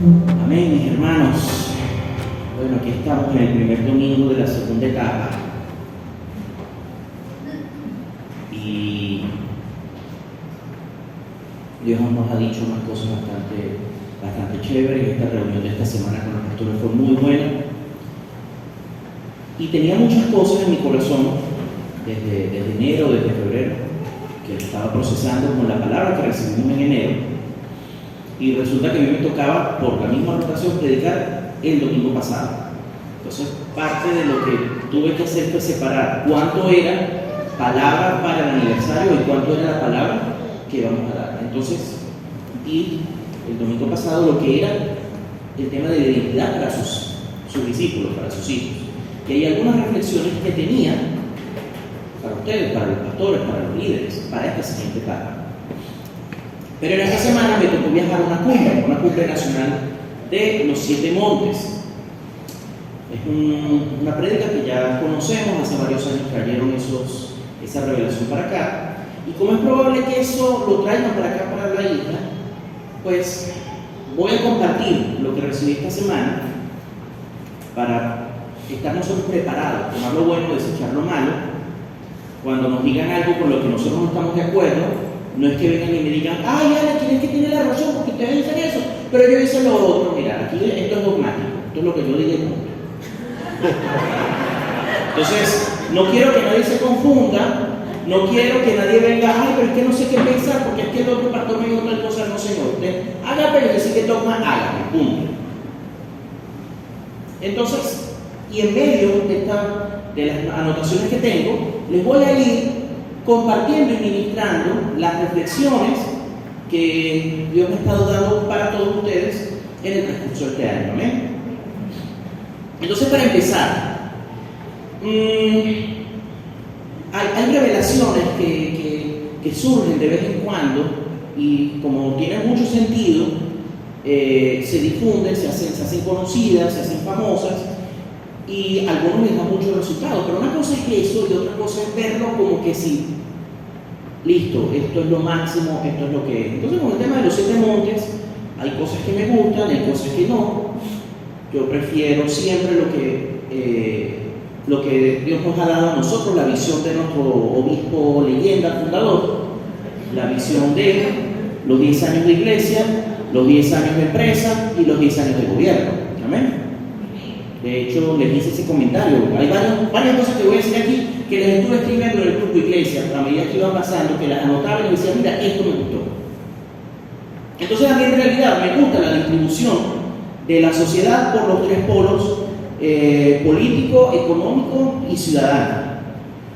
Amén, mis hermanos. Bueno, aquí estamos en el primer domingo de la segunda etapa. Y Dios nos ha dicho unas cosas bastante chéveres. Esta reunión de esta semana con los pastores fue muy buena. Y tenía muchas cosas en mi corazón desde enero, desde febrero, que estaba procesando con la palabra que recibimos en enero. Y resulta que a mí me tocaba, por la misma rotación, predicar el domingo pasado. Entonces, parte de lo que tuve que hacer fue separar cuánto era palabra para el aniversario y cuánto era la palabra que vamos a dar. Entonces, di el domingo pasado lo que era el tema de la identidad para sus discípulos, para sus hijos. Y hay algunas reflexiones que tenía para ustedes, para los pastores, para los líderes, para esta siguiente etapa. Pero en esta semana me tocó viajar a una cumbre nacional de los 7 montes. Es una prédica que ya conocemos, hace varios años trajeron esa revelación para acá. Y como es probable que eso lo traigan para acá, para la isla, pues voy a compartir lo que recibí esta semana para estar nosotros preparados, tomar lo bueno, desechar lo malo. Cuando nos digan algo con lo que nosotros no estamos de acuerdo, no es que vengan y me digan, ay, Ana, ¿quién es que tiene la razón? Porque ustedes dicen eso, pero yo hice lo otro. Mira, aquí esto es dogmático, esto es lo que yo diga y punto. Entonces, no quiero que nadie se confunda, no quiero que nadie venga, ay, pero es que no sé qué pensar, porque es que el otro pastor me dijo tal cosa, no señor. Usted haga, pero que sí que dogma, hágame, punto. Entonces, y en medio de las anotaciones que tengo, les voy a ir compartiendo y ministrando las reflexiones que Dios me ha estado dando para todos ustedes en el transcurso de este año. ¿Amén? Entonces, para empezar, hay revelaciones que surgen de vez en cuando y como tienen mucho sentido, se difunden, se hacen conocidas, se hacen famosas y a algunos les da mucho resultado. Pero una cosa es eso y otra cosa es verlo como que sí. Listo, esto es lo máximo, esto es lo que es. Entonces, con el tema de los 7 montes, hay cosas que me gustan, hay cosas que no. Yo prefiero siempre lo que Dios nos ha dado a nosotros, la visión de nuestro obispo leyenda, fundador, la visión de los 10 años de iglesia, los 10 años de empresa y los 10 años de gobierno. Amén. De hecho, les hice ese comentario. Hay varias cosas que voy a decir aquí que les estuve escribiendo en el grupo Iglesia a medida que iban pasando, que las anotaba y les decía, mira, esto me gustó. Entonces, a mí en realidad me gusta la distribución de la sociedad por los 3 polos, político, económico y ciudadano.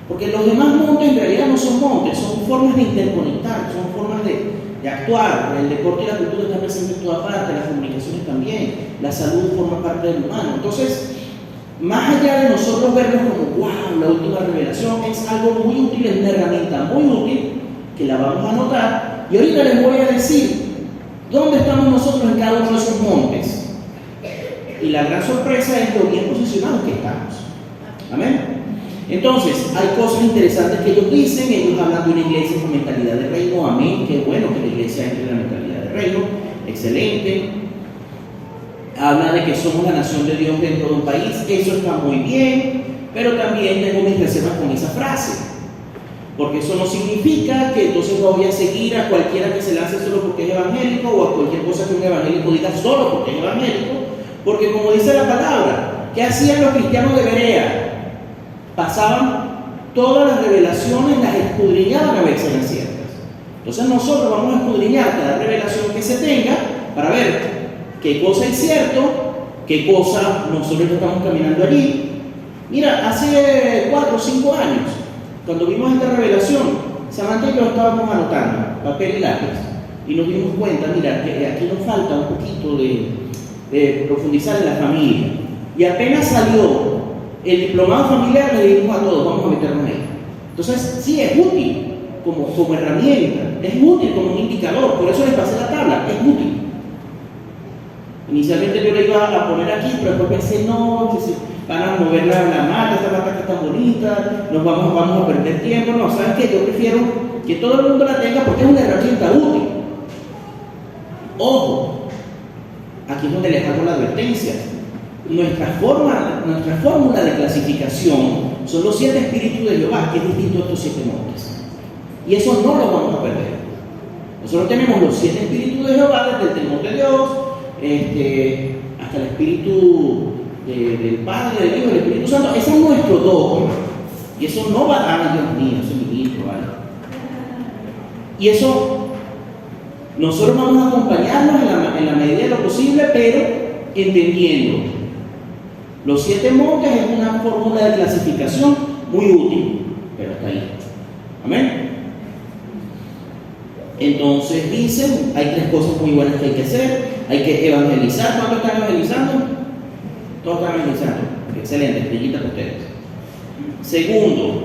Porque los demás montes en realidad no son montes, son formas de interconectar, son formas de actuar. El deporte y la cultura están presentes en toda parte, las comunicaciones también, la salud forma parte del humano. Entonces, más allá de nosotros vernos como, wow, la última revelación, es algo muy útil, es una herramienta muy útil, que la vamos a anotar, y ahorita les voy a decir dónde estamos nosotros en cada uno de esos montes. Y la gran sorpresa es lo bien posicionados que estamos. Amén. Entonces, hay cosas interesantes que ellos dicen. Ellos hablan de una iglesia con mentalidad de reino. Amén, qué bueno que la iglesia entre en la mentalidad de reino. Excelente. Habla de que somos la nación de Dios dentro de un país. Eso está muy bien, pero también tengo mis reservas con esa frase. Porque eso no significa que entonces voy a seguir a cualquiera que se lance solo porque es evangélico o a cualquier cosa que un evangélico diga solo porque es evangélico. Porque como dice la palabra, ¿qué hacían los cristianos de Berea? Pasaban todas las revelaciones, las escudriñaban a ver si eran ciertas. Entonces nosotros vamos a escudriñar cada revelación que se tenga para ver qué cosa es cierto, qué cosa nosotros estamos caminando allí. Mira, hace 4 o 5 años, cuando vimos esta revelación, Samantha y yo estábamos anotando, papel y lápiz, y nos dimos cuenta, mira, que aquí nos falta un poquito de profundizar en la familia. Y apenas salió el diplomado familiar, le dijimos a todos, vamos a meternos ahí. Entonces, sí, es útil como herramienta, es útil como un indicador, por eso les pasé la tabla, es útil. Inicialmente yo le iba a poner aquí, pero después pensé, no, que se van a mover la mata, esta mata que está bonita, vamos a perder tiempo. No, ¿saben qué? Yo prefiero que todo el mundo la tenga porque es una herramienta útil. Ojo, aquí es donde les hago la advertencia. Nuestra fórmula de clasificación son los 7 espíritus de Jehová, que es distinto a estos 7 montes. Y eso no lo vamos a perder. Nosotros tenemos los 7 espíritus de Jehová, desde el temor de Dios, hasta el espíritu del Padre, del Hijo, del Espíritu Santo. Ese es nuestro dogma. Y eso no va a dar, Dios mío, eso es ministro, ¿vale? Y eso, nosotros vamos a acompañarnos en la medida de lo posible, pero entendiendo. Los 7 montes es una fórmula de clasificación muy útil, pero hasta ahí. Amén. Entonces dicen, hay 3 cosas muy buenas que hay que hacer. Hay que evangelizar. ¿Cuántos están evangelizando? Todos están evangelizando. Excelente, estrellita para ustedes. Segundo,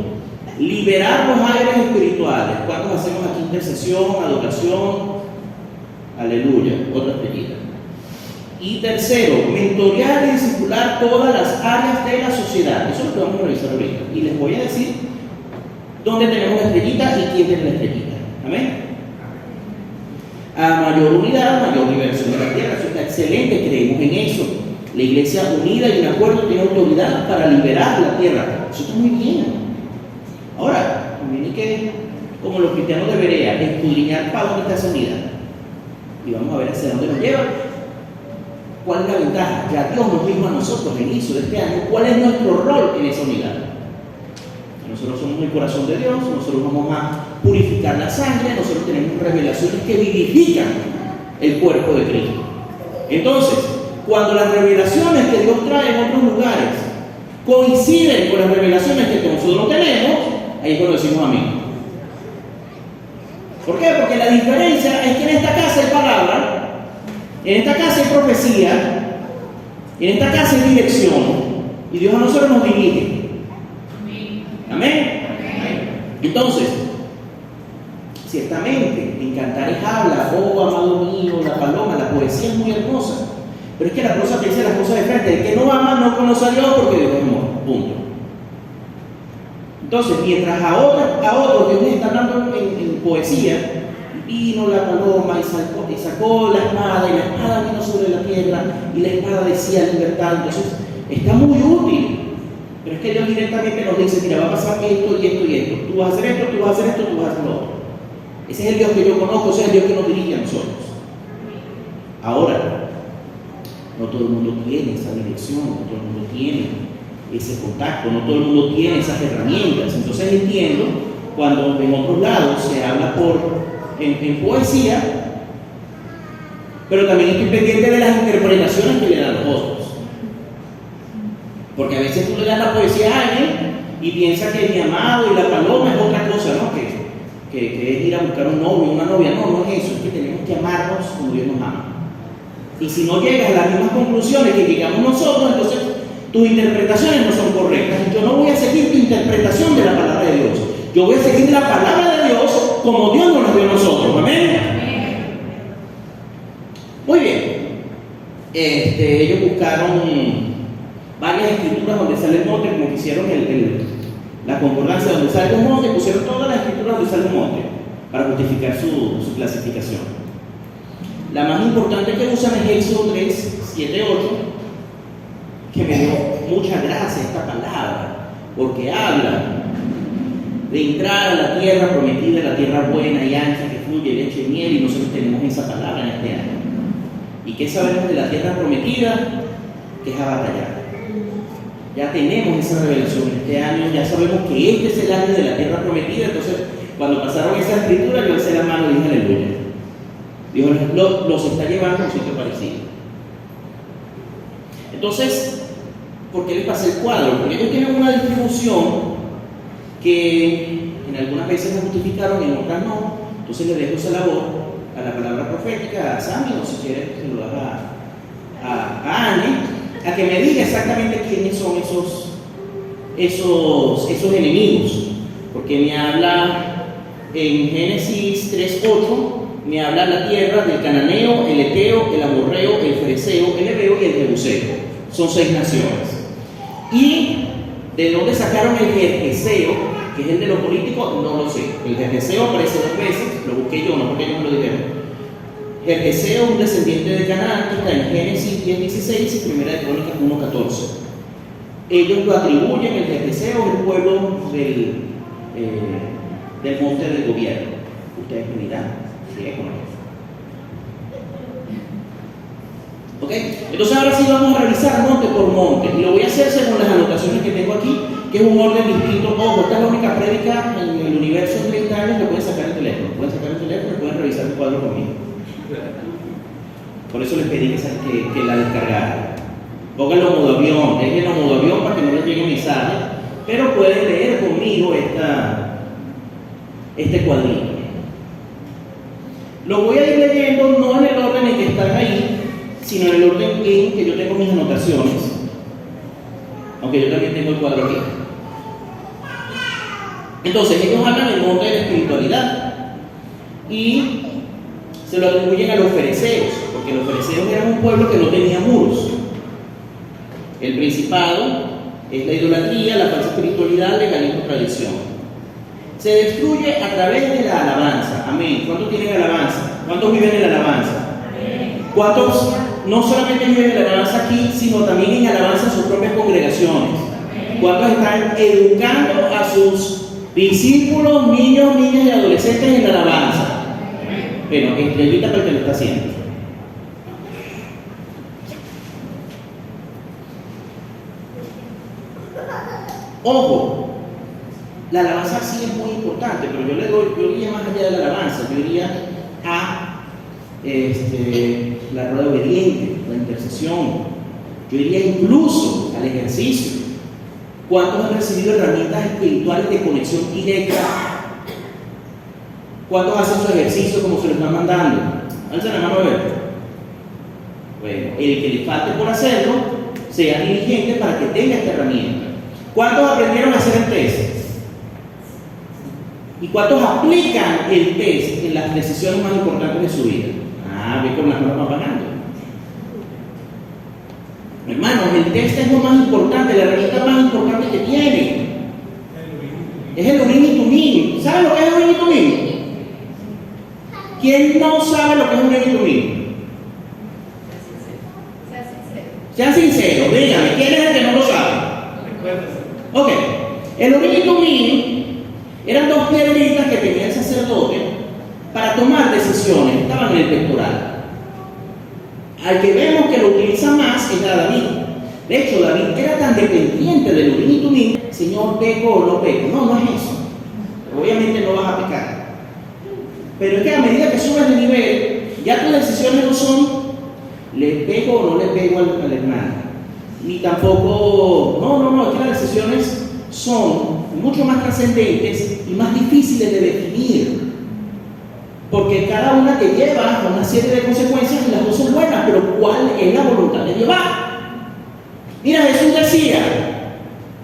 liberar los aires espirituales. ¿Cuántos hacemos aquí intercesión, adoración? Aleluya, otra estrellita. Y tercero, mentorear y discipular todas las áreas de la sociedad. Eso es lo que vamos a revisar ahorita. Y les voy a decir dónde tenemos la estrellita y quién tiene la estrellita. Amén. A mayor unidad, mayor liberación de la tierra. Eso está excelente, creemos en eso. La iglesia unida y en acuerdo tiene autoridad para liberar la tierra. Eso está muy bien. Ahora, también hay que, como los cristianos de Berea, escudriñar para dónde está esa unidad. Y vamos a ver hacia dónde nos lleva. ¿Cuál es la ventaja? Ya Dios nos dijo a nosotros al inicio de este año cuál es nuestro rol en esa unidad. Nosotros somos el corazón de Dios, nosotros vamos a purificar la sangre, nosotros tenemos revelaciones que vivifican el cuerpo de Cristo. Entonces, cuando las revelaciones que Dios trae en otros lugares coinciden con las revelaciones que nosotros tenemos, ahí es cuando decimos amén. ¿Por qué? Porque la diferencia es que en esta casa hay palabra, en esta casa hay profecía, en esta casa hay dirección, y Dios a nosotros nos dirige. ¿Amén? Entonces, ciertamente, en Cantares habla, oh amado mío, la paloma, la poesía es muy hermosa, pero es que la prosa te dice las cosas de frente. El que no ama no conoce a Dios porque Dios es amor. Punto. Entonces, mientras a otros Dios les está hablando en poesía, vino la paloma y sacó la espada, y la espada vino sobre la tierra, y la espada decía libertad. Entonces, está muy útil. Pero es que Dios directamente nos dice, mira, va a pasar esto y esto y esto. Tú vas a hacer esto, tú vas a hacer esto, tú vas a hacer lo otro. Ese es el Dios que yo conozco, ese es el Dios que nos dirige a nosotros. Ahora, no todo el mundo tiene esa dirección, no todo el mundo tiene ese contacto, no todo el mundo tiene esas herramientas. Entonces entiendo cuando en otros lados se habla en poesía, pero también estoy pendiente de las interpretaciones que le dan los otros. Porque a veces tú le das la poesía a alguien y piensas que mi amado y la paloma es otra cosa, ¿no? Que es ir a buscar un novio, una novia. No, no es eso, es que tenemos que amarnos como Dios nos ama. Y si no llegas a las mismas conclusiones que llegamos nosotros, entonces tus interpretaciones no son correctas. Yo no voy a seguir tu interpretación de la palabra de Dios. Yo voy a seguir la palabra de Dios como Dios nos la dio a nosotros. ¿Amén? Muy bien. Ellos buscaron varias escrituras donde sale el monte, como que hicieron la concordancia donde sale un monte, pusieron todas las escrituras donde sale un monte para justificar su clasificación. La más importante que usan es Éxodo 3, 7, 8, que me dio mucha gracia esta palabra, porque habla de entrar a la tierra prometida, la tierra buena y ancha que fluye leche y miel, y nosotros tenemos esa palabra en este año. ¿Y qué sabemos de la tierra prometida? Que es a batallar. Ya tenemos esa revelación este año, ya sabemos que este es el año de la tierra prometida. Entonces, cuando pasaron esa escritura, yo alcé la mano y dije aleluya. Dios los está llevando a un sitio parecido. Entonces, ¿por qué les pasé el cuadro? Porque ellos tienen una distribución que en algunas veces la justificaron y en otras no. Entonces le dejo esa labor a la palabra profética, a Sammy, o si quieres se lo das a Angie, a que me diga exactamente quiénes son esos enemigos. Porque me habla en Génesis 3:8, me habla la tierra del cananeo, el eteo, el amorreo, el fereceo, el heveo y el jebuseo. Son 6 naciones. Y de dónde sacaron el jerjeseo, que es el de lo político, no lo sé. El jerjeseo aparece 2 veces, lo busqué yo, no porque ellos me lo dijeron. Jerjeseo, un descendiente de Canaán, que está en Génesis 10:16 y Primera de Crónicas 1:14. Ellos lo atribuyen, el Jerjeseo es el pueblo del monte del gobierno. Ustedes me dirán, ¿sí es o no es? ¿Ok? Entonces ahora sí vamos a revisar monte por monte, y lo voy a hacer según las anotaciones que tengo aquí, que es un orden distinto. Ojo, esta es la única prédica en el universo en 30 años que pueden sacar el teléfono. Pueden sacar el teléfono y pueden revisar el cuadro conmigo. Por eso les pedí que la descargaran. Pónganlo en modo avión, déjenlo en modo avión para que no les llegue mensaje, pero pueden leer conmigo este cuadrito. Lo voy a ir leyendo no en el orden en que están ahí, sino en el orden en que yo tengo mis anotaciones, aunque yo también tengo el cuadro aquí. Entonces, ellos hablan del monte de la espiritualidad y se lo atribuyen a los fereceos, porque los fereceos eran un pueblo que no tenía muros. El principado es la idolatría, la falsa espiritualidad, legalismo, tradición. Se destruye a través de la alabanza. Amén. ¿Cuántos tienen alabanza? ¿Cuántos viven en la alabanza? Amén. ¿Cuántos no solamente viven en la alabanza aquí, sino también en alabanza en sus propias congregaciones? Amén. ¿Cuántos están educando a sus discípulos, niños, niñas y adolescentes en la alabanza? Bueno, estrellita para el que lo está haciendo. Ojo, la alabanza sí es muy importante, pero yo iría más allá de la alabanza, yo iría a la rueda obediente, la intercesión, yo iría incluso al ejercicio. ¿Cuántos han recibido herramientas espirituales de conexión directa? ¿Cuántos hacen su ejercicio como se lo están mandando? Alza la mano a ver. Bueno, el que le falte por hacerlo, sea diligente para que tenga esta herramienta. ¿Cuántos aprendieron a hacer el test? ¿Y cuántos aplican el test en las decisiones más importantes de su vida? Ah, ve cómo las manos van pagando. Hermanos, el test es lo más importante, la herramienta más importante que tiene. Es el urín y tumín. ¿Saben lo que es el urín y tumín? ¿Quién no sabe lo que es un urín y tumín? Sean sinceros, díganme, ¿quién es el que no lo sabe? Ok, el urín y tumín eran dos piedritas que tenía el sacerdote para tomar decisiones, estaban en el pectoral. Al que vemos que lo utiliza más es a David. De hecho, David era tan dependiente del urín y tumín, Señor, peco o no peco. No, no es eso. Obviamente no vas a pecar. Pero es que a medida que subes de nivel, ya tus decisiones no son le pego o no le pego al hermano. Ni tampoco, no, es que las decisiones son mucho más trascendentes y más difíciles de definir, porque cada una te lleva a una serie de consecuencias y las dos son buenas, pero ¿cuál es la voluntad de llevar? Mira, Jesús decía,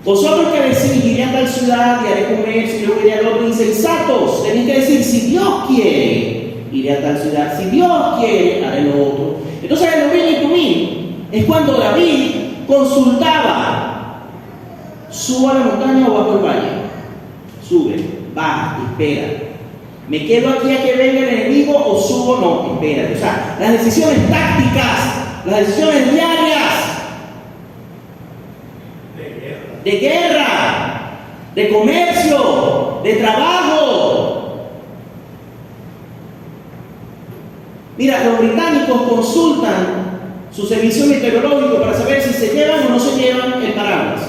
vosotros que decís, iré a tal ciudad y haré comercio y luego iré al otro, insensatos, tenéis que decir, si Dios quiere, iré a tal ciudad, si Dios quiere, haré lo otro. Entonces el urín y tumín es cuando David consultaba, subo a la montaña o bajo el valle, sube, baja, espera, me quedo aquí a que venga el enemigo o subo, no, espérate. O sea, las decisiones tácticas, las decisiones diarias, de guerra, de comercio, de trabajo. Mira, los británicos consultan su servicio meteorológico para saber si se llevan o no se llevan el paraguas.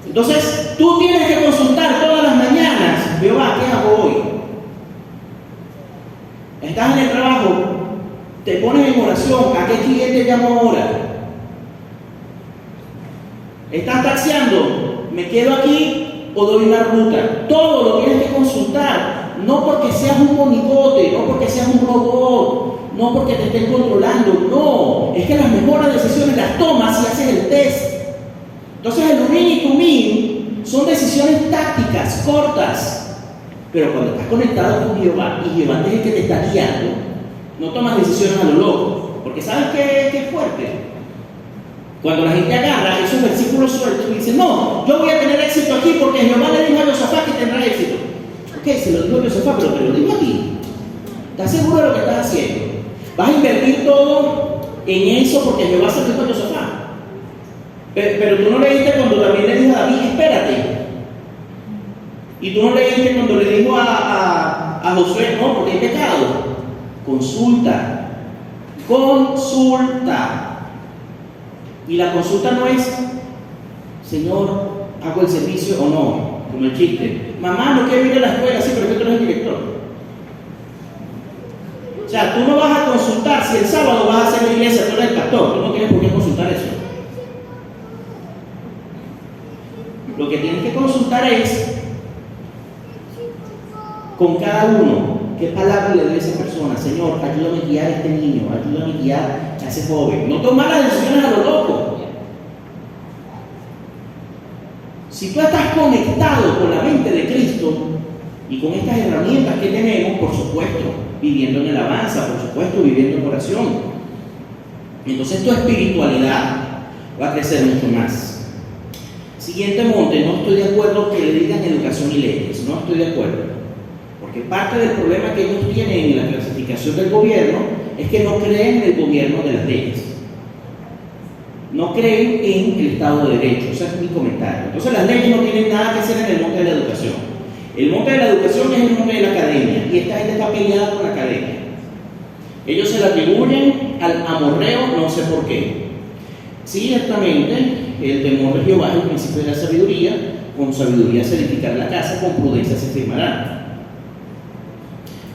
Entonces, tú tienes que consultar todas las mañanas, Jehová, ¿qué hago hoy? Estás en el trabajo, te pones en oración, ¿a qué cliente llamo ahora? Estás taxiando, ¿me quedo aquí o doy una ruta? Todo lo tienes que consultar, no porque seas un monigote, no porque seas un robot, no porque te estén controlando, no, es que las mejores decisiones las tomas si haces el test. Entonces el urín y tumín son decisiones tácticas, cortas, pero cuando estás conectado con Jehová y Jehová es el que te está guiando, no tomas decisiones a lo loco, porque ¿sabes qué es fuerte? Cuando la gente agarra esos versículos sueltos y dice, no, yo voy a tener éxito aquí porque Jehová le dijo a Josafat que tendrá éxito. Ok, se lo dijo a Josafat, pero te lo dijo a ti. ¿Estás seguro de lo que estás haciendo? ¿Vas a invertir todo en eso porque Jehová se dijo en tu sofá? Pero tú no leíste cuando también le dijo a David, espérate. Y tú no leíste cuando le dijo a Josué, no, porque hay pecado. Consulta. Consulta. Y la consulta no es, Señor, ¿hago el servicio o no? Como el chiste. Mamá, no quiero ir a la escuela, sí, pero es que tú eres el director. O sea, tú no vas a consultar si el sábado vas a hacer la iglesia, tú eres el pastor, tú no tienes por qué consultar eso. Lo que tienes que consultar es con cada uno, ¿qué palabra le doy a esa persona? Señor, ayúdame a guiar a este niño, ayúdame a guiar a ese joven. No tomar las decisiones a lo loco. Si tú estás conectado con la mente de Cristo y con estas herramientas que tenemos, por supuesto, viviendo en alabanza, por supuesto, viviendo en oración, entonces tu espiritualidad va a crecer mucho más. Siguiente monte, no estoy de acuerdo que le digan educación y leyes, no estoy de acuerdo. Porque parte del problema que ellos tienen en la clasificación del gobierno es que no creen en el gobierno de las leyes. No creen en el Estado de Derecho, ese es mi comentario. Entonces las leyes no tienen nada que hacer en el monte de la educación. El monte de la educación es el monte de la academia y esta gente está peleada con la academia. Ellos se la atribuyen al amorreo, no sé por qué. Ciertamente, el temor de Jehová es el principio de la sabiduría. Con sabiduría se edificará la casa, con prudencia se firmará.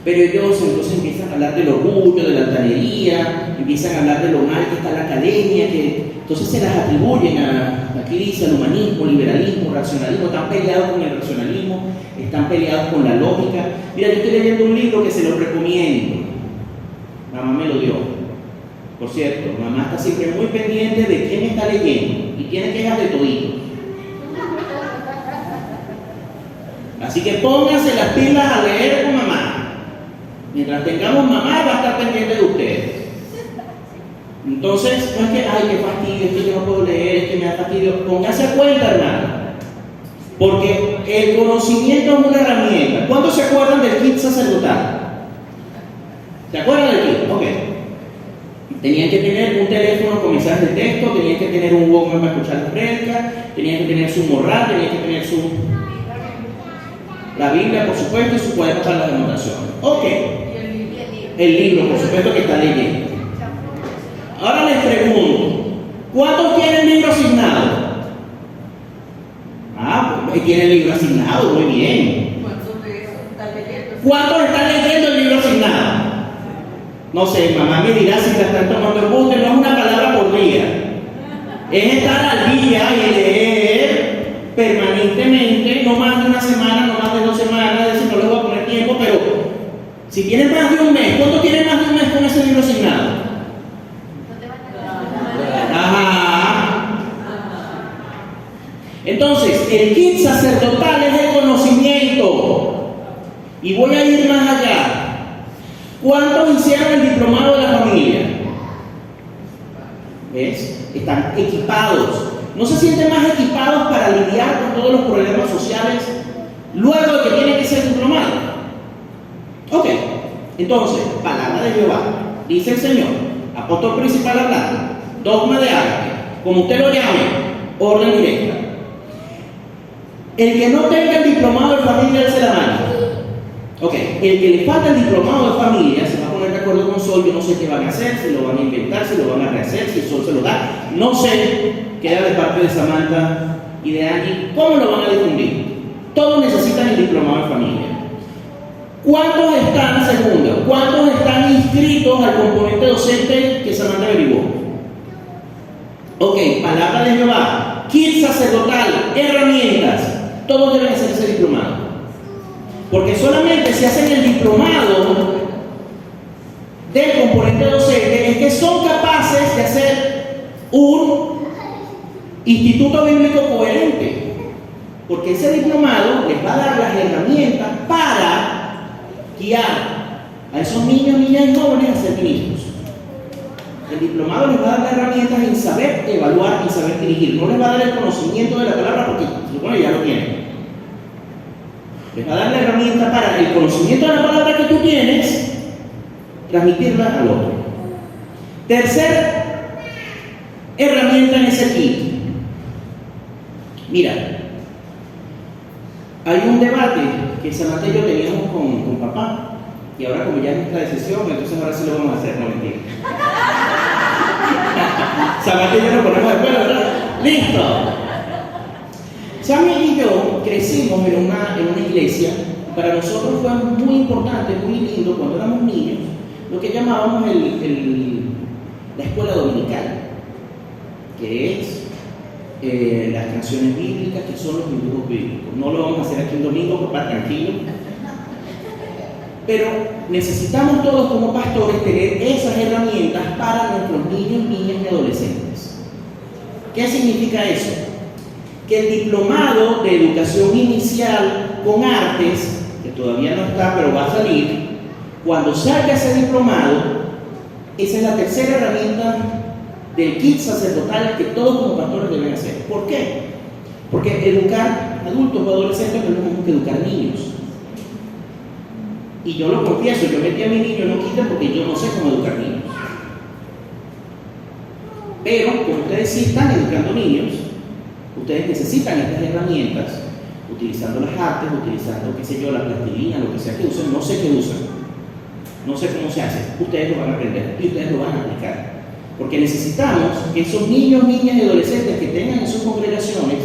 Pero ellos entonces empiezan a hablar del orgullo, de la altanería, empiezan a hablar de lo mal que está la academia, que entonces se las atribuyen aquí dice al humanismo, liberalismo, racionalismo, están peleados con el racionalismo, están peleados con la lógica. Mira, yo estoy leyendo un libro que se lo recomiendo. Mamá me lo dio. Por cierto, mamá está siempre muy pendiente de quién está leyendo y tiene quejas de todito. Así que pónganse las pilas a leer con mamá. Mientras tengamos mamá, va a estar pendiente de ustedes. Entonces, no es que, ay, qué fastidio, es que yo no puedo leer, es que me da fastidio. Pónganse a cuenta, hermano. Porque el conocimiento es una herramienta. ¿Cuántos se acuerdan del kit sacerdotal? ¿Se acuerdan del kit? Ok. Tenían que tener un teléfono con mensajes de texto, tenían que tener un Walkman para escuchar la prédica, tenían que tener su morral, tenían que tener la Biblia, por supuesto, y su cuaderno para las anotaciones. Ok. El libro, por supuesto, que está leyendo. Ahora les pregunto, ¿cuántos tienen libro asignado? Pues tienen libro asignado, muy bien. ¿Cuántos están leyendo el libro asignado? No sé, mamá me dirá si la están tomando el bus, no es una palabra por día. Es estar al día y leer permanentemente, no más de una semana, no más de 2 semanas, es decir, no les voy a poner tiempo, pero si tienen más de un mes, ¿cuánto tienen más de un mes con ese libro asignado? Ajá. Entonces, el kit sacerdotal es el conocimiento. Y voy a ir más allá. ¿Cuántos hicieron el diplomado de la familia? ¿Ves? Están equipados. ¿No se sienten más equipados para lidiar con todos los problemas sociales luego de que tienen que ser diplomados? Ok. Entonces, palabra de Jehová. Dice el Señor, apóstol principal hablando, dogma de arte, como usted lo llame, orden directa. El que no tenga el diplomado de familia, alce la mano. Ok, el que le falta el diplomado de familia se va a poner de acuerdo con Sol. Yo no sé qué van a hacer, si lo van a inventar, si lo van a rehacer, si Sol se lo da. No sé, queda de parte de Samantha y de Angie, ¿cómo lo van a difundir? Todos necesitan el diplomado de familia. ¿Cuántos están, segundo, cuántos están inscritos al componente docente que Samantha averiguó? Ok, palabra de Jehová, kit sacerdotal, herramientas, todos deben hacer ese diplomado. Porque solamente si hacen el diplomado del componente docente es que son capaces de hacer un instituto bíblico coherente. Porque ese diplomado les va a dar las herramientas para guiar a esos niños, niñas y jóvenes a ser ministros. El diplomado les va a dar las herramientas en saber evaluar y saber dirigir. No les va a dar el conocimiento de la palabra porque supone ya lo tienen. Les va a dar la herramienta para el conocimiento de la palabra que tú tienes transmitirla al otro. Tercer herramienta en ese kit. Mira, hay un debate que Samantha y yo teníamos con papá, y ahora como ya es nuestra decisión, entonces ahora sí lo vamos a hacer, no mentira. Samantha y yo nos ponemos de acuerdo, ¿verdad? ¡Listo! Sammy y yo crecimos en una iglesia. Para nosotros fue muy importante, muy lindo cuando éramos niños, lo que llamábamos la escuela dominical, que es las canciones bíblicas, que son los dibujos bíblicos. No lo vamos a hacer aquí un domingo, papá, tranquilo. Pero necesitamos todos como pastores tener esas herramientas para nuestros niños, niñas y adolescentes. ¿Qué significa eso? Que el diplomado de educación inicial con artes, que todavía no está, pero va a salir, cuando salga ese diplomado, esa es la tercera herramienta del kit sacerdotal que todos como pastores deben hacer. ¿Por qué? Porque educar adultos o adolescentes no es lo mismo que educar niños. Y yo lo confieso, yo metí a mi niño en un kit porque yo no sé cómo educar niños. Pero, como ustedes sí están educando niños, ustedes necesitan estas herramientas, utilizando las artes, utilizando, qué sé yo, la plastilina, lo que sea que usen, no sé qué usan, no sé cómo se hace, ustedes lo van a aprender y ustedes lo van a aplicar. Porque necesitamos que esos niños, niñas y adolescentes que tengan en sus congregaciones,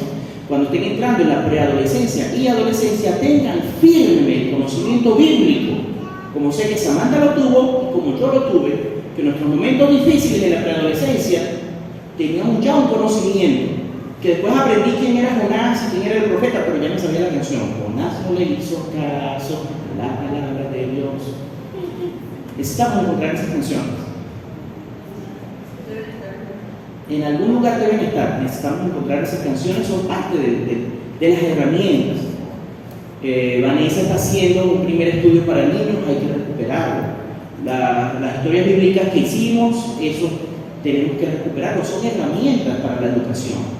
cuando estén entrando en la preadolescencia y adolescencia, tengan firme el conocimiento bíblico, como sé que Samantha lo tuvo y como yo lo tuve, que en nuestros momentos difíciles de la preadolescencia teníamos ya un conocimiento, que después aprendí quién era Jonás y quién era el profeta, pero ya me sabía la canción. Jonás no le hizo caso a la palabra de Dios. Necesitamos encontrar esas canciones. En algún lugar deben estar. Necesitamos encontrar esas canciones, son parte de las herramientas. Vanessa está haciendo un primer estudio para niños, hay que recuperarlo. Las historias bíblicas que hicimos, eso tenemos que recuperarlo, son herramientas para la educación.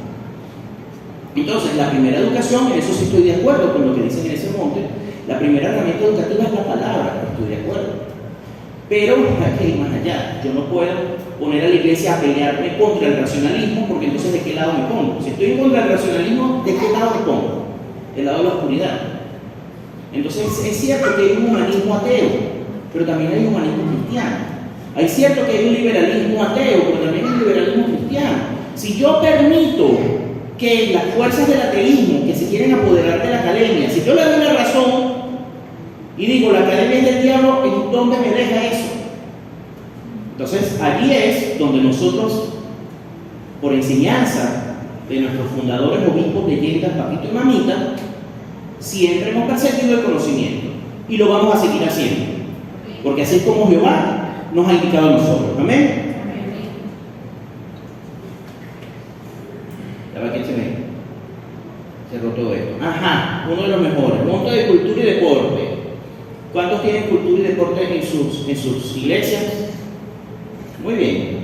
Entonces, la primera educación, en eso sí estoy de acuerdo con lo que dicen en ese monte, la primera herramienta educativa es la palabra, estoy de acuerdo. Pero hay que ir más allá. Yo no puedo poner a la iglesia a pelearme contra el racionalismo, porque entonces ¿de qué lado me pongo? Si estoy en contra del racionalismo, ¿de qué lado me pongo? Del lado de la oscuridad. Entonces es cierto que hay un humanismo ateo, pero también hay un humanismo cristiano. Es cierto que hay un liberalismo ateo, pero también hay un liberalismo cristiano. Si yo permito que las fuerzas del ateísmo que se quieren apoderar de la academia, si yo le doy la razón y digo la academia es del diablo, ¿en dónde me deja eso? Entonces allí es donde nosotros, por enseñanza de nuestros fundadores, obispos, leyendas, papito y mamita, siempre hemos perseguido el conocimiento y lo vamos a seguir haciendo, porque así es como Jehová nos ha indicado a nosotros. Amén. Cerró todo esto. Ajá, uno de los mejores. Monte de cultura y deporte. ¿Cuántos tienen cultura y deporte en sus iglesias? Muy bien.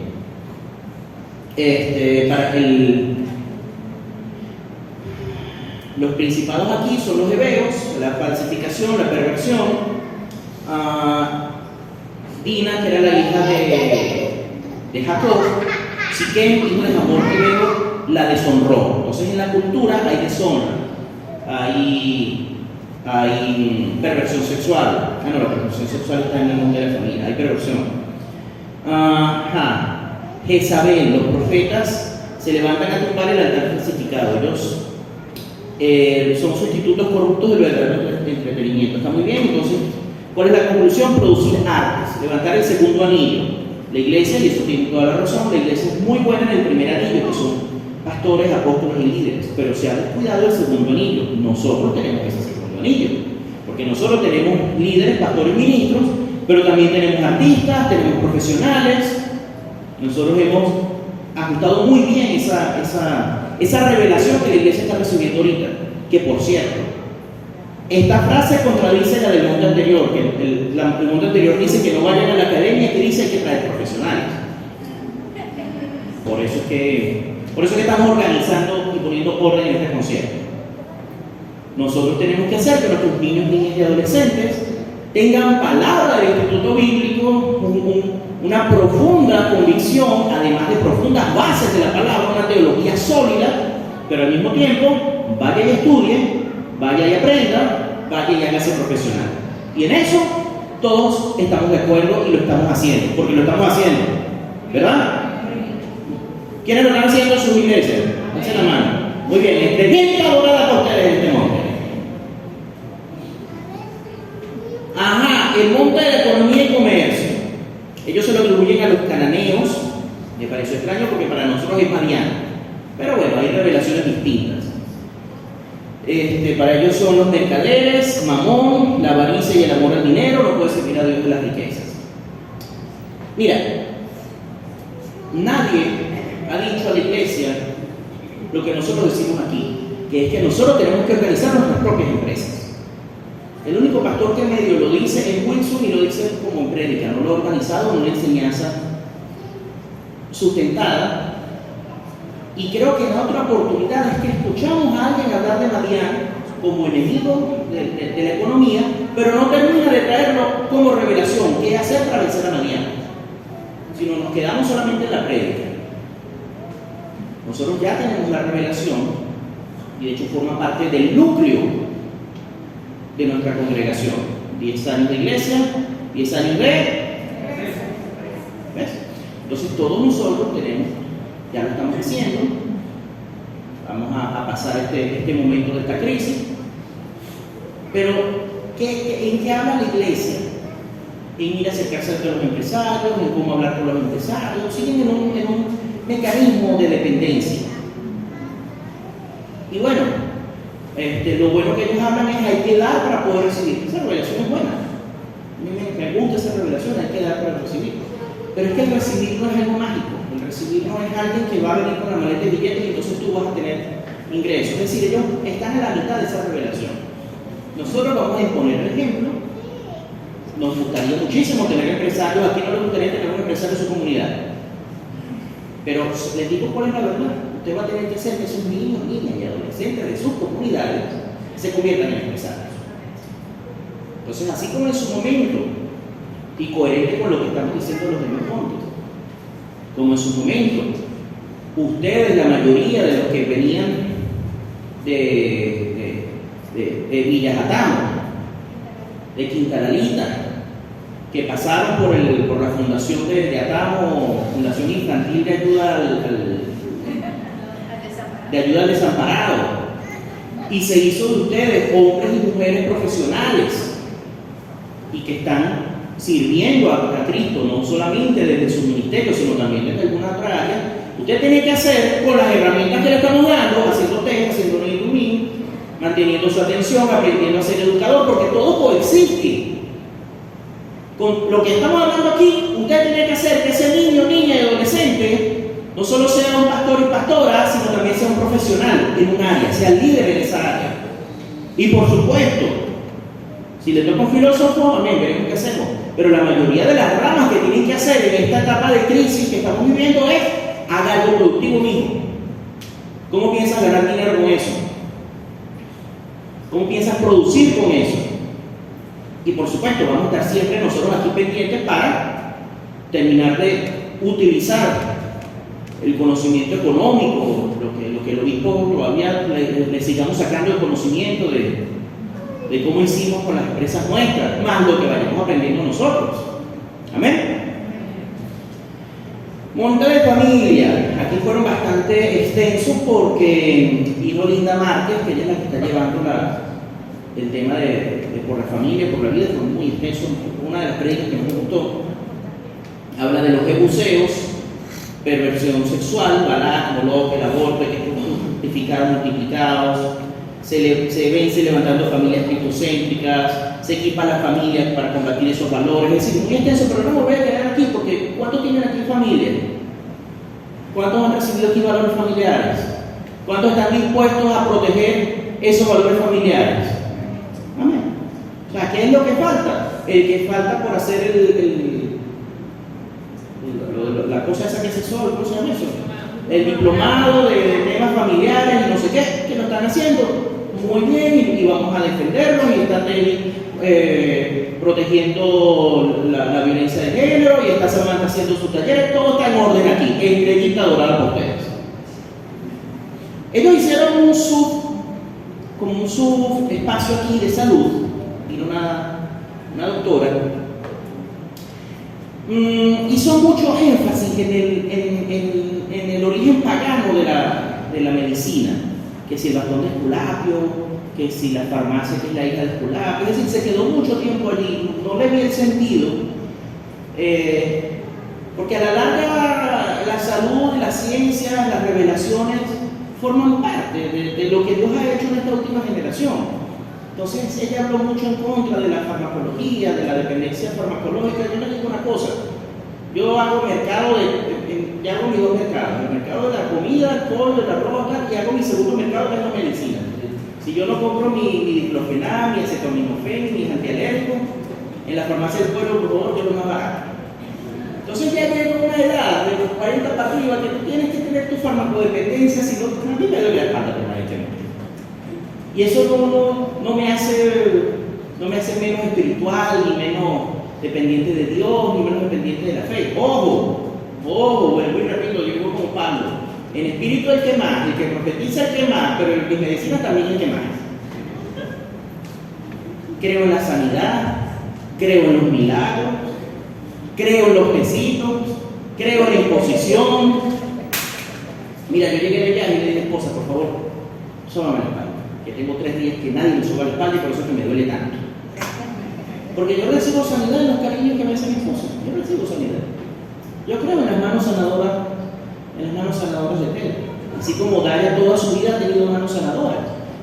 Los principados aquí son los hebreos, la falsificación, la perversión. Dina, que era la hija de Jacob, Siquem, hijo de Hamor hebreo, la deshonró. Entonces en la cultura hay deshonra, hay perversión sexual. No, la perversión sexual está en el mundo de la familia, hay perversión. Jezabel, los profetas se levantan a tumbar el altar falsificado. Ellos son sustitutos corruptos de lo verdadero entretenimiento. Está muy bien. Entonces, ¿cuál es la conclusión? Producir artes, levantar el segundo anillo. La iglesia, y eso tiene toda la razón, la iglesia es muy buena en el primer anillo, que son pastores, apóstoles y líderes, pero se ha descuidado el segundo anillo. Nosotros tenemos ese segundo anillo, porque nosotros tenemos líderes, pastores, ministros, pero también tenemos artistas, tenemos profesionales. Nosotros hemos ajustado muy bien esa revelación que la iglesia está recibiendo ahorita, que por cierto, esta frase contradice la del monte anterior, que el monte anterior dice que no vayan a la academia, que dice que hay que traer profesionales. Por eso es que estamos organizando y poniendo orden en este concierto. Nosotros tenemos que hacer que nuestros niños, niñas y adolescentes tengan palabra del Instituto Bíblico, una profunda convicción, además de profundas bases de la palabra, una teología sólida, pero al mismo tiempo vaya y estudie, vaya y aprenda, vaya y hágase profesional. Y en eso todos estamos de acuerdo y lo estamos haciendo, porque lo estamos haciendo, ¿verdad? ¿Quiénes lo están haciendo en sus iglesias? Alcen la mano. Muy bien, entre 10 adorada por ustedes en este monte. Ajá, el monte de economía y comercio. Ellos se lo atribuyen a los cananeos. Me pareció extraño porque para nosotros es Mariano. Pero bueno, hay revelaciones distintas. Para ellos son los mercaderes, Mamón, la avaricia y el amor al dinero, no puede servir a Dios de las riquezas. Mira, nadie ha dicho a la iglesia lo que nosotros decimos aquí, que es que nosotros tenemos que organizar nuestras propias empresas. El único pastor que medio lo dice es Wilson y lo dice como en prédica, no lo ha organizado en una enseñanza sustentada. Y creo que la otra oportunidad es que escuchamos a alguien hablar de Madián como enemigo de la economía, pero no termina de traerlo como revelación, qué hacer para vencer a Madián, sino nos quedamos solamente en la prédica. Nosotros ya tenemos la revelación y de hecho forma parte del núcleo de nuestra congregación. 10 años de iglesia, 10 años de... ¿Ves? Entonces todos nosotros tenemos, ya lo estamos haciendo, vamos a pasar este momento de esta crisis, pero ¿en qué habla la iglesia? En ir a acercarse a los empresarios, en cómo hablar con los empresarios, siguen en un mecanismo de dependencia. Y bueno, lo bueno que ellos hablan es hay que dar para poder recibir. Esa revelación es buena. A mí me gusta esa revelación, hay que dar para recibir. Pero es que el recibir no es algo mágico. El recibir no es alguien que va a venir con la maleta de billetes y entonces tú vas a tener ingresos. Es decir, ellos están en la mitad de esa revelación. Nosotros vamos a exponer el ejemplo. Nos gustaría muchísimo tener empresarios. Aquí no les gustaría tener un empresario en su comunidad. Pero les digo cuál es la verdad. Usted va a tener que hacer que esos niños, niñas y adolescentes de sus comunidades se conviertan en empresarios. Entonces, así como en su momento, y coherente con lo que estamos diciendo los demás puntos, como en su momento, ustedes, la mayoría de los que venían de Villas-Atamo, de Quintalalita, que pasaron por la fundación de Atamo, Fundación Infantil de Ayuda al Desamparado, y se hizo de ustedes hombres y mujeres profesionales y que están sirviendo a Cristo, no solamente desde su ministerio, sino también desde alguna otra área. Usted tiene que hacer con las herramientas que le estamos dando, haciendo test, haciendo reading, manteniendo su atención, aprendiendo a ser educador, porque todo coexiste. Con lo que estamos hablando aquí, usted tiene que hacer que ese niño, niña y adolescente no solo sea un pastor y pastora, sino también sea un profesional en un área, sea líder en esa área. Y por supuesto, si le toca un filósofo, amén, veremos qué hacemos. Pero la mayoría de las ramas que tienen que hacer en esta etapa de crisis que estamos viviendo es haga algo productivo mismo. ¿Cómo piensas ganar dinero con eso? ¿Cómo piensas producir con eso? Y por supuesto, vamos a estar siempre nosotros aquí pendientes para terminar de utilizar el conocimiento económico, lo que el obispo todavía le sigamos sacando el conocimiento de cómo hicimos con las empresas nuestras, más lo que vayamos aprendiendo nosotros. Amén. Monte de familia. Aquí fueron bastante extensos porque vino Linda Márquez, que ella es la que está llevando el tema de por la familia, por la vida, fue muy extenso. Una de las predicas que me gustó habla de los jebuseos, perversión sexual, Balak, Moloch, el aborto, que fueron justificados, multiplicados. Se vence levantando familias cristocéntricas, se equipa a las familias para combatir esos valores. Es decir, muy extenso, pero no me voy a quedar aquí porque ¿cuántos tienen aquí familia? ¿Cuántos han recibido aquí valores familiares? ¿Cuántos están dispuestos a proteger esos valores familiares? Amén. O sea, ¿qué es lo que falta? El que falta por hacer la cosa esa que se hizo, ¿cómo se llama eso? El diplomado de temas familiares y no sé qué, que lo están haciendo muy bien y vamos a defenderlos y están protegiendo la violencia de género, y esta Samantha haciendo su taller. Todo está en orden aquí, estrellita dorada por ustedes. Ellos hicieron como un subespacio aquí de salud, vino una doctora, hizo mucho énfasis en el origen pagano de la medicina, que si el bastón de Esculapio, que si la farmacia que es la hija de Esculapio, es decir, se quedó mucho tiempo allí, no le vi el sentido, porque a la larga la salud, la ciencia, las revelaciones forman parte de lo que Dios ha hecho en esta última generación. Entonces ella habló mucho en contra de la farmacología, de la dependencia farmacológica. Yo le digo una cosa, yo hago mercado ya hago mis dos mercados, el mercado de la comida, el pollo, el arroz, y hago mi segundo mercado que es la medicina. Si yo no compro mi diclofenac, mi acetaminofén, mis antialérgicos, en la farmacia del pueblo, por favor, yo lo más barato. Entonces ya llega una edad de los 40 para arriba que tú tienes que tener tu farmacodependencia, si no, a mí me duele la espalda permanentemente. Y eso no me hace menos espiritual, ni menos dependiente de Dios, ni menos dependiente de la fe. Ojo, vuelvo y repito, yo digo como Pablo, en espíritu el que más, el que profetiza el que más, pero en medicina también el que más. Creo en la sanidad, creo en los milagros, creo en los besitos, creo en la imposición. Mira, yo llegué de viaje y le dije a mi esposa, por favor, sóbame la espalda, que tengo 3 días que nadie me soba la espalda y por eso es que me duele tanto. Porque yo recibo sanidad en los cariños que me hace mi esposa. Yo recibo sanidad. Yo creo en las manos sanadoras de Pedro. Así como Daria toda su vida ha tenido manos sanadoras.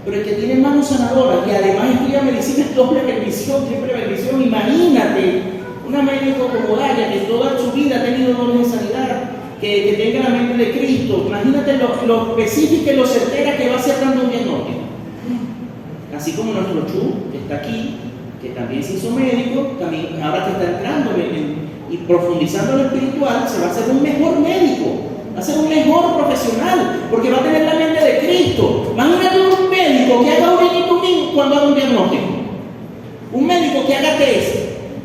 Pero el que tiene manos sanadoras y además estudia medicina es doble bendición, triple bendición. Imagínate una médico como Daria que toda su vida ha tenido dones de sanidad, que tenga la mente de Cristo. Imagínate lo específica y lo certera que va a ser dando un diagnóstico. Así como nuestro Chu, que está aquí, que también se hizo médico, también ahora que está entrando y profundizando en lo espiritual, se va a hacer un mejor médico, va a ser un mejor profesional, porque va a tener la mente de Cristo. Imagínate un médico que haga un cuando haga un diagnóstico, un médico que haga test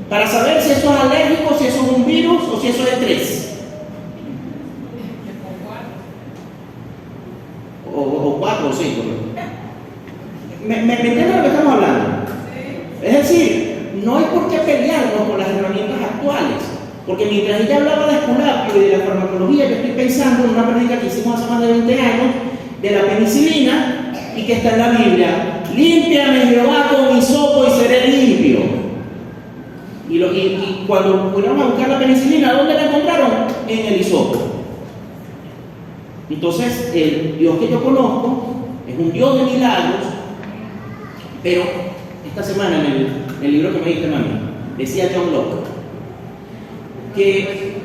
para saber si eso es alérgico, si eso es un virus o si eso es estrés. O 4 o 5. ¿Me entienden lo que estamos hablando? Es decir, no hay por qué pelearnos con las herramientas actuales, porque mientras ella hablaba de Esculapio y de la farmacología, yo estoy pensando en una prédica que hicimos hace más de 20 años de la penicilina y que está en la Biblia: límpiame Jehová con hisopo y seré limpio. Y cuando fueron a buscar la penicilina, ¿dónde la encontraron? En el hisopo. Entonces, el Dios que yo conozco es un Dios de milagros, pero esta semana en el libro que me diste, mami, decía John Locke, que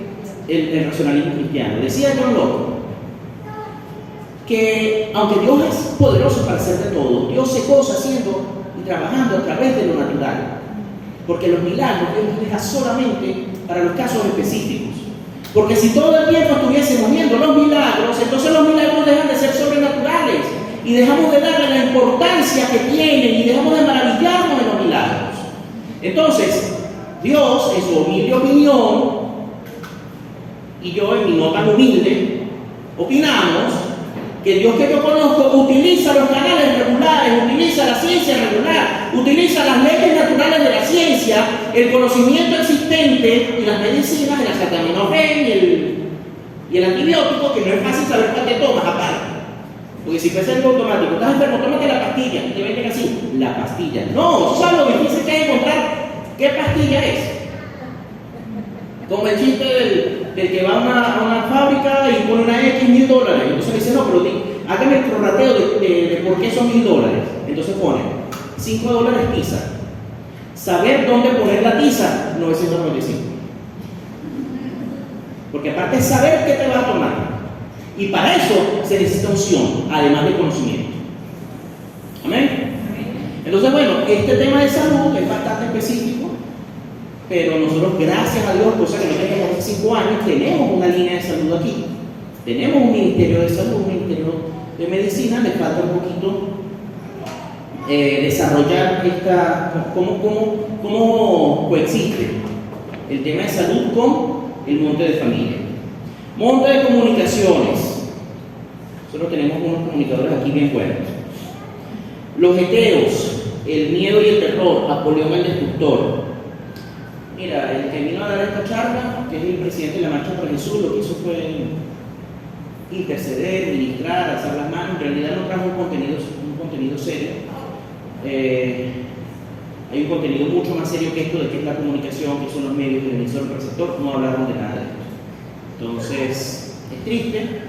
el racionalismo cristiano, decía John Locke, que aunque Dios es poderoso para hacer de todo, Dios se goza haciendo y trabajando a través de lo natural, porque los milagros Dios los deja solamente para los casos específicos. Porque si todo el tiempo estuviésemos viendo los milagros, entonces los milagros dejan de ser sobrenaturales y dejamos de darle la importancia que tienen y dejamos de maravillarnos de los milagros. Entonces, Dios, en su humilde opinión, y yo en mi no tan humilde, opinamos que el Dios que yo conozco utiliza los canales regulares, utiliza la ciencia regular, utiliza las leyes naturales de la ciencia, el conocimiento existente y las medicinas, el acetaminofén y el antibiótico, que no es fácil saber cuál te tomas aparte. Porque si fuese algo automático, estás enfermo, tómate la pastilla, y te venden así, la pastilla. No, ¿sabes lo difícil que es encontrar qué pastilla es? Como el chiste del que va a una fábrica y pone una X $1,000. Entonces le dice, no, pero hágame el prorrateo de por qué son $1,000. Entonces pone $5 tiza. Saber dónde poner la tiza, 995. Porque aparte es saber qué te vas a tomar. Y para eso se necesita unción, además de conocimiento. ¿Amén? Entonces, bueno, este tema de salud es bastante específico, pero nosotros, gracias a Dios, cosa que no teníamos hace 5 años, tenemos una línea de salud aquí. Tenemos un ministerio de salud, un ministerio de medicina, le falta un poquito desarrollar cómo coexiste el tema de salud con el monte de familia. Monte de comunicaciones. Nosotros tenemos unos comunicadores aquí bien buenos. Los heteros, el miedo y el terror, Napoleón el Destructor. Mira, el que vino a dar esta charla, que es el presidente de la Marcha por Jesús, lo que hizo fue interceder, ministrar, alzar las manos. En realidad no trajo un contenido serio. Hay un contenido mucho más serio que esto de qué es la comunicación, qué son los medios, el emisor, el receptor. No hablaron de nada de esto. Entonces, es triste.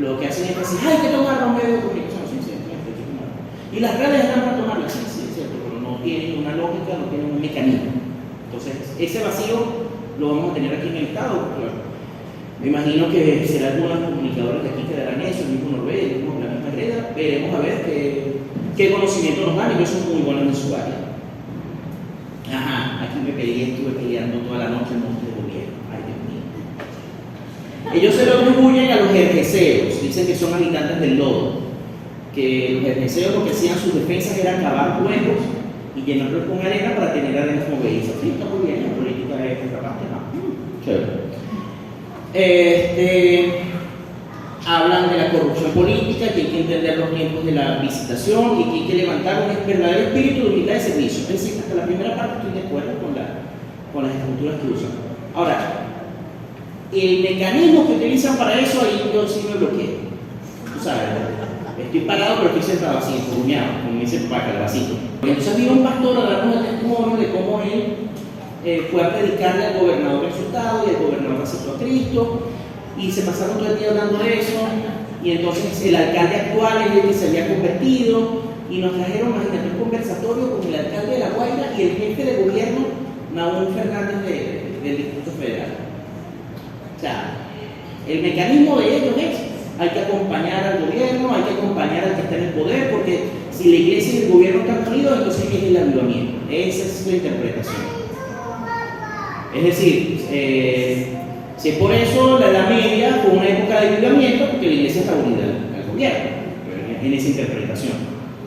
Lo que hacen es decir, hay que tomar los medios de comunicación. Sí, hay que tomar. Y las redes están para tomarlas, sí, es cierto, pero no tienen una lógica, no tienen un mecanismo. Entonces, ese vacío lo vamos a tener aquí en el Estado. Claro. Me imagino que será algunos comunicadores de aquí que darán eso, el mismo Norbert, el mismo la misma Greda. Veremos a ver qué conocimiento nos dan, y que son muy buenos en su área. Ajá, aquí estuve peleando toda la noche en monte de gobierno. Ay, Dios mío. Ellos se lo atribuyen a los jerjeseos, dicen que son habitantes del lodo, que los jerjeseos lo que hacían sus defensas era cavar huecos y llenarlos con arena para tener arenas movedizas. Sí, está muy bien, la política es capaz de nada. Chévere. Hablan de la corrupción política, que hay que entender los tiempos de la visitación y que hay que levantar un verdadero espíritu de humildad de servicio. Es decir, hasta la primera parte estoy de acuerdo con las estructuras que usan. Ahora, el mecanismo que utilizan para eso, ahí yo sí me bloqueo. Tú sabes, estoy parado pero estoy sentado así, enfurruñado, como me dice el papá, calabacito. Entonces vino un pastor a darnos el testimonio de cómo él fue a predicarle al gobernador de su estado, y el gobernador aceptó a Cristo, y se pasaron todo el día hablando de eso, y entonces el alcalde actual es el que se había convertido, y nos trajeron, imagínate, un conversatorio con el alcalde de La Guaira y el jefe de gobierno, Naúl Fernández del Distrito Federal. O sea, el mecanismo de ellos es, hay que acompañar al gobierno, hay que acompañar al que está en el poder, porque si la iglesia y el gobierno están unidos, entonces es el avivamiento. Esa es su interpretación. Es decir, si es por eso la Edad Media fue una época de avivamiento, porque la iglesia está unida al gobierno, en esa interpretación.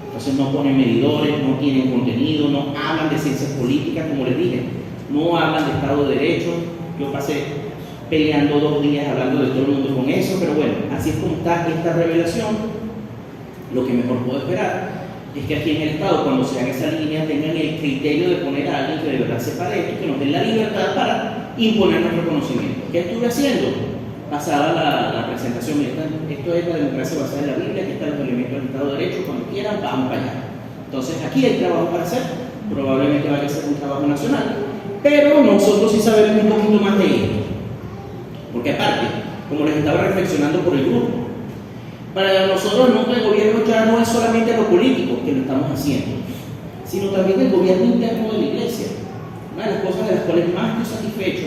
Entonces no ponen medidores, no tienen contenido, no hablan de ciencias políticas, como les dije, no hablan de Estado de Derecho. Yo pasé peleando 2 días hablando de todo el mundo con eso, pero bueno, así es como está esta revelación. Lo que mejor puedo esperar es que aquí en el Estado, cuando se haga esa línea, tengan el criterio de poner a alguien que de verdad sepa de esto, que nos dé la libertad para imponer nuestro conocimiento. ¿Qué estuve haciendo? Pasaba la presentación. Esto es la democracia basada en la Biblia, aquí están los elementos del Estado de Derecho, cuando quieran, vamos para allá. Entonces, aquí hay trabajo para hacer, probablemente vaya a ser un trabajo nacional, pero nosotros sí sabemos un poquito más de esto. Porque aparte, como les estaba reflexionando por el grupo, para nosotros el mundo del gobierno ya no es solamente lo político, que lo estamos haciendo, sino también el gobierno interno de la iglesia. Una de las cosas de las cuales más estoy satisfecho,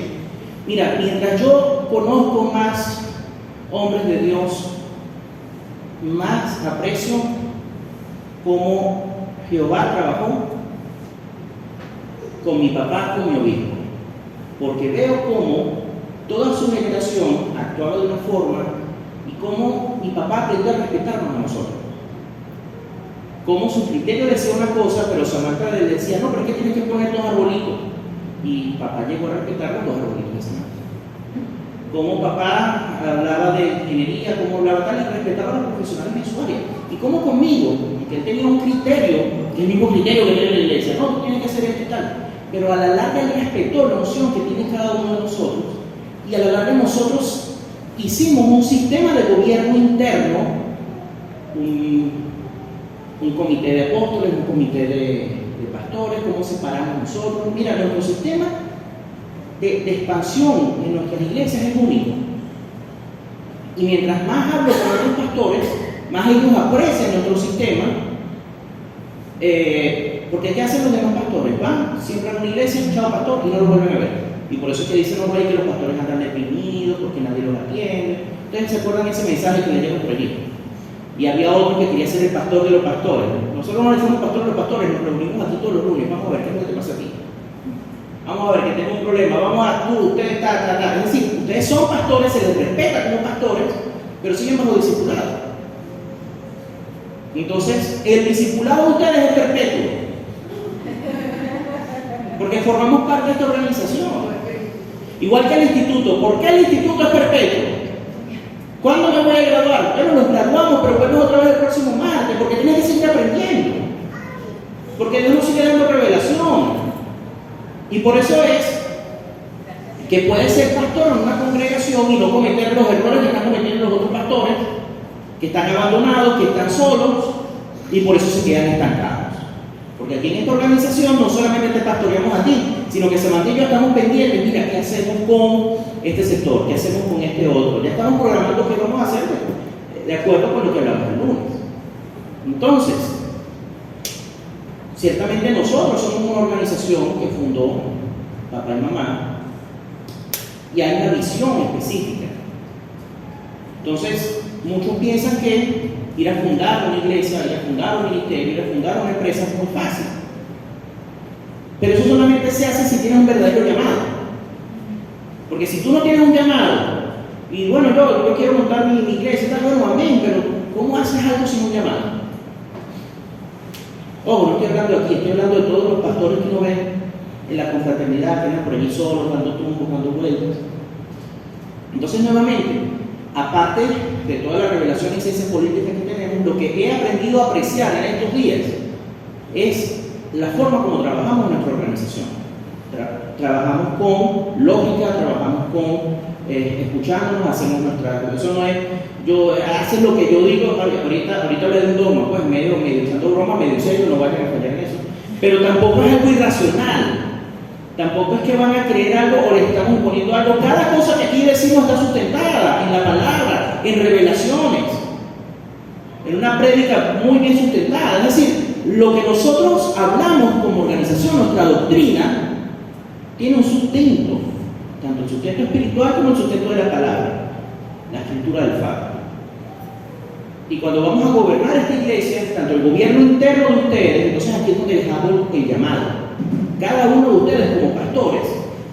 mira, mientras yo conozco más hombres de Dios, más aprecio cómo Jehová trabajó con mi papá, con mi obispo, porque veo cómo toda su generación actuaba de una forma y cómo mi papá aprendió a respetarnos a nosotros. Cómo su criterio decía una cosa, pero Samantha le decía, no, pero es que tienes que poner 2 arbolitos. Y papá llegó a respetar los 2 arbolitos de Samantha. Cómo papá hablaba de ingeniería, cómo hablaba tal, y respetaba a los profesionales en su área. Y cómo conmigo, que él tenía un criterio, que es el mismo criterio que tiene la iglesia, no, tú tienes que hacer esto y tal. Pero a la larga él respetó la noción que tiene cada uno de nosotros. Y a la larga nosotros hicimos un sistema de gobierno interno, un comité de apóstoles, un comité de pastores, cómo separamos nosotros. Mira, nuestro sistema de expansión en nuestras iglesias es único. Y mientras más hablo con otros pastores, más ellos aprecian nuestro sistema. Porque ¿qué hacen los demás pastores? Van, siembran una iglesia, chao pastor, y no lo vuelven a ver. Y por eso es que dicen los reyes que los pastores andan deprimidos, porque nadie los atiende. Ustedes se acuerdan ese mensaje que le llegó por allí. Y había otro que quería ser el pastor de los pastores. Nosotros no le decimos pastor de los pastores, nos reunimos aquí todos los lunes. Vamos a ver qué es lo que te pasa a ti. Vamos a ver que tengo un problema. Vamos a ustedes está. Es decir, ustedes son pastores, se les respeta como pastores, pero siguen bajo discipulado. Entonces, el discipulado de ustedes es perpetuo, porque formamos parte de esta organización. Igual que el instituto. ¿Por qué el instituto es perpetuo? ¿Cuándo me voy a graduar? Bueno, nos graduamos, pero vuelves otra vez el próximo martes, porque tienes que seguir aprendiendo. Porque Dios nos sigue dando revelación. Y por eso es que puedes ser pastor en una congregación y no cometer los errores que están cometiendo los otros pastores, que están abandonados, que están solos, y por eso se quedan estancados. Porque aquí en esta organización no solamente te pastoreamos a ti, sino que Samantha y yo estamos pendientes. Mira, ¿qué hacemos con este sector? ¿Qué hacemos con este otro? Ya estamos programando qué vamos a hacer de acuerdo con lo que hablamos el lunes. Entonces, ciertamente nosotros somos una organización que fundó papá y mamá, y hay una visión específica. Entonces, muchos piensan que ir a fundar una iglesia, ir a fundar un ministerio, ir a fundar una empresa es muy fácil. Pero eso solamente se hace si tienes un verdadero llamado. Porque si tú no tienes un llamado, y bueno, yo quiero montar mi iglesia, está bueno, amén, pero ¿cómo haces algo sin un llamado? Ojo, no estoy hablando aquí, estoy hablando de todos los pastores que uno ve en la confraternidad, que andan por allí solos, dando tumbos, dando vueltas. Entonces, nuevamente, aparte de toda la revelación y ciencias políticas que tenemos, lo que he aprendido a apreciar en estos días es la forma como trabajamos en nuestra organización. Trabajamos con lógica, trabajamos con escuchándonos, hacemos nuestra... Eso no es, haces lo que yo digo, ahorita hablé de un dogma, pues medio echando broma, medio serio, no vayan a fallar en eso. Pero tampoco es algo irracional. Tampoco es que van a creer algo o les estamos imponiendo algo. Cada cosa que aquí decimos está sustentada en la palabra, en revelaciones, en una prédica muy bien sustentada. Es decir, lo que nosotros hablamos como organización, nuestra doctrina, tiene un sustento, tanto el sustento espiritual como el sustento de la palabra, la escritura del Padre. Y cuando vamos a gobernar esta iglesia, tanto el gobierno interno de ustedes, entonces aquí es donde les hago el llamado. Cada uno de ustedes como pastores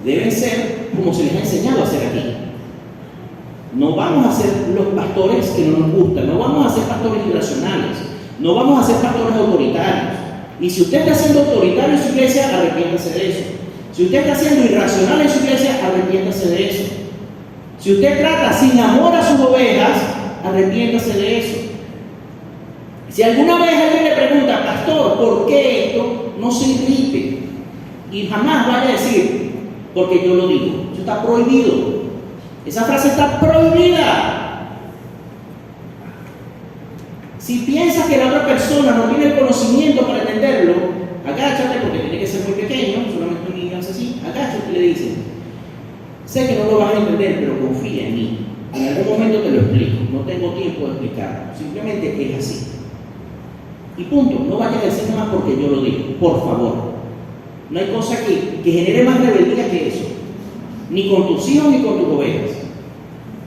deben ser como se les ha enseñado a ser aquí. No vamos a ser los pastores que no nos gustan, no vamos a ser pastores irracionales, no vamos a ser pastores autoritarios. Y si usted está siendo autoritario en su iglesia, arrepiéntase de eso. Si usted está siendo irracional en su iglesia, arrepiéntase de eso. Si usted trata sin amor a sus ovejas, arrepiéntase de eso. Si alguna vez alguien le pregunta, pastor, ¿por qué esto? No se irrite. Y jamás vaya a decir, porque yo lo digo. Eso está prohibido. Esa frase está prohibida. Si piensas que la otra persona no tiene el conocimiento para entenderlo, agáchate, porque tiene que ser muy pequeño, solamente un niño hace así, agáchate y le dices, sé que no lo vas a entender, pero confía en mí. En algún momento te lo explico, no tengo tiempo de explicarlo, simplemente es así. Y punto, no vayas a decir más porque yo lo digo, por favor. No hay cosa que genere más rebeldía que eso, ni con tus hijos ni con tus ovejas.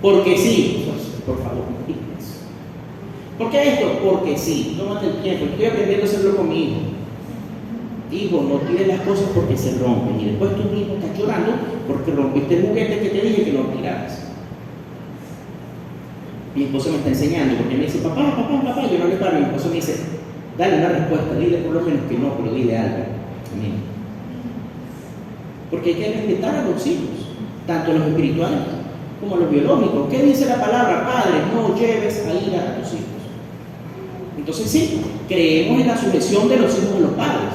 Porque sí, por favor, no digas eso. ¿Por qué esto? Porque sí, tómate el tiempo, estoy aprendiendo a hacerlo con mi hijo. Hijo, no tires las cosas porque se rompen y después tú mismo estás llorando porque rompiste el juguete que te dije que no tiraras. Mi esposa me está enseñando porque me dice, papá, yo no le paro. Mi esposa me dice, dale una respuesta, dile por lo menos que no, pero dile algo. Amén. Porque hay que respetar a los hijos, tanto los espirituales como los biológicos. ¿Qué dice la palabra? Padre, no lleves a ira a tus hijos. Entonces sí, creemos en la sujeción de los hijos de los padres.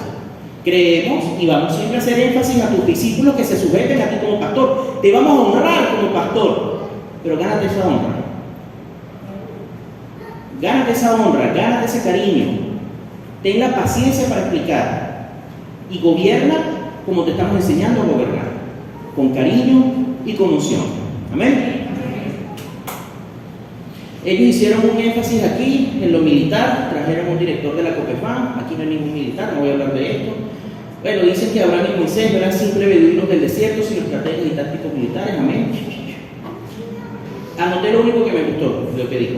Creemos y vamos siempre a hacer énfasis a tus discípulos que se sujeten a ti como pastor. Te vamos a honrar como pastor, pero gánate esa honra. Gánate esa honra, gánate ese cariño. Ten la paciencia para explicar. Y gobierna como te estamos enseñando a gobernar. Con cariño y con unción. Amén. Ellos hicieron un énfasis aquí en lo militar. Trajeron un director de la COPEFAM. Aquí no hay ningún militar, no voy a hablar de esto. Bueno, dicen que Abraham y Moisés no eran simples beduinos del desierto, sino estrategias y tácticos militares. Amén. Anoté lo único que me gustó, lo que dijo,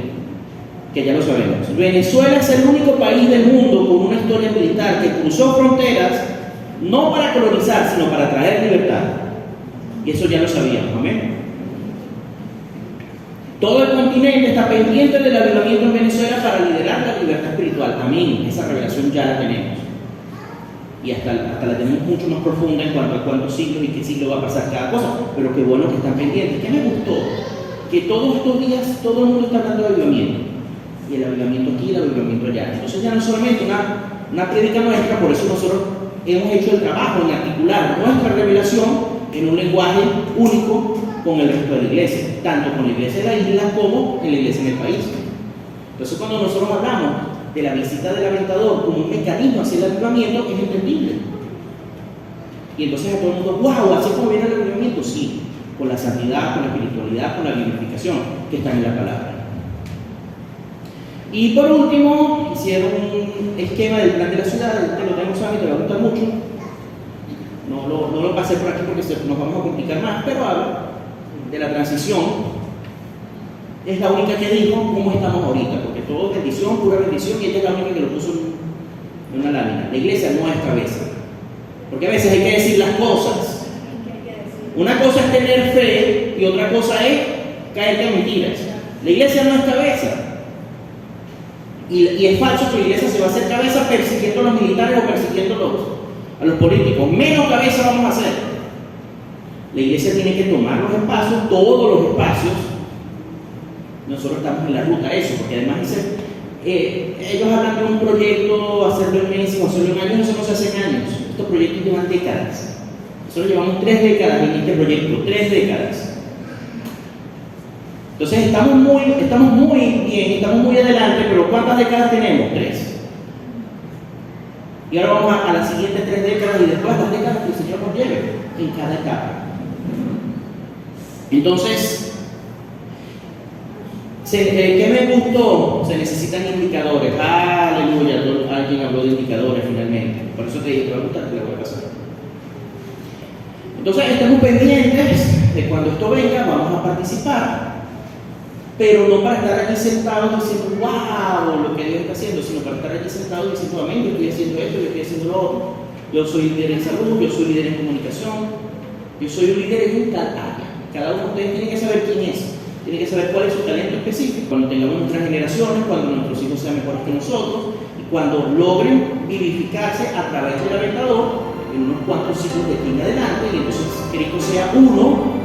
que ya lo sabemos. Venezuela es el único país del mundo con una historia militar que cruzó fronteras no para colonizar, sino para traer libertad. Y eso ya lo sabíamos. Amén. Todo el continente está pendiente del avivamiento en Venezuela para liderar la libertad espiritual. Amén. Esa revelación ya la tenemos. Y hasta la tenemos mucho más profunda en cuanto a cuántos siglos y qué siglo va a pasar cada cosa. Pero qué bueno que están pendientes. ¿Qué me gustó? Que todos estos días todo el mundo está hablando de avivamiento. Y el avivamiento aquí y el avivamiento allá. Entonces ya no solamente una prédica nuestra, por eso nosotros hemos hecho el trabajo en articular nuestra revelación en un lenguaje único con el resto de la iglesia, tanto con la iglesia de la isla como en la iglesia en el país. Entonces cuando nosotros hablamos de la visita del aventador como un mecanismo hacia el avivamiento, es entendible. Y entonces a todo el mundo, wow, ¿así es como viene el avivamiento? Sí, con la santidad, con la espiritualidad, con la vivificación que está en la palabra. Y por último, hicieron un esquema del plan de la ciudad, te lo tenemos aquí, te va a gustar mucho. No lo pasé por aquí porque nos vamos a complicar más, pero habla de la transición. Es la única que dijo cómo estamos ahorita, porque todo es bendición, pura bendición, y ella es la única que lo puso en una lámina. La iglesia no es cabeza, porque a veces hay que decir las cosas. Una cosa es tener fe y otra cosa es caerte a mentiras. La iglesia no es cabeza. Y es falso que la iglesia se va a hacer cabeza persiguiendo a los militares o persiguiendo a los políticos. Menos cabeza vamos a hacer. La iglesia tiene que tomar los espacios, todos los espacios. Nosotros estamos en la ruta a eso, porque además ellos hablan de un proyecto, hacerlo en meses o hacerlo en años, eso no se hace en años. Estos proyectos llevan décadas. Nosotros llevamos 3 décadas en este proyecto, 3 décadas. Entonces estamos muy bien, estamos muy adelante, pero ¿cuántas décadas tenemos? 3. Y ahora vamos a las siguientes 3 décadas y después las décadas que el Señor nos lleve en cada etapa. Entonces, ¿qué me gustó? Se necesitan indicadores. Aleluya, alguien habló de indicadores finalmente. Por eso te dije, te va a gustar, te la voy a pasar. Entonces, estamos pendientes de cuando esto venga, vamos a participar. Pero no para estar aquí sentados diciendo, wow, lo que Dios está haciendo, sino para estar aquí sentados diciendo, amén, yo estoy haciendo esto, yo estoy haciendo lo otro. Yo soy líder en salud, yo soy líder en comunicación, yo soy un líder en tal área. Cada uno de ustedes tiene que saber quién es, tiene que saber cuál es su talento específico. Cuando tengamos nuestras generaciones, cuando nuestros hijos sean mejores que nosotros, y cuando logren vivificarse a través del aventador, en unos cuantos siglos de aquí en adelante, y entonces Cristo sea uno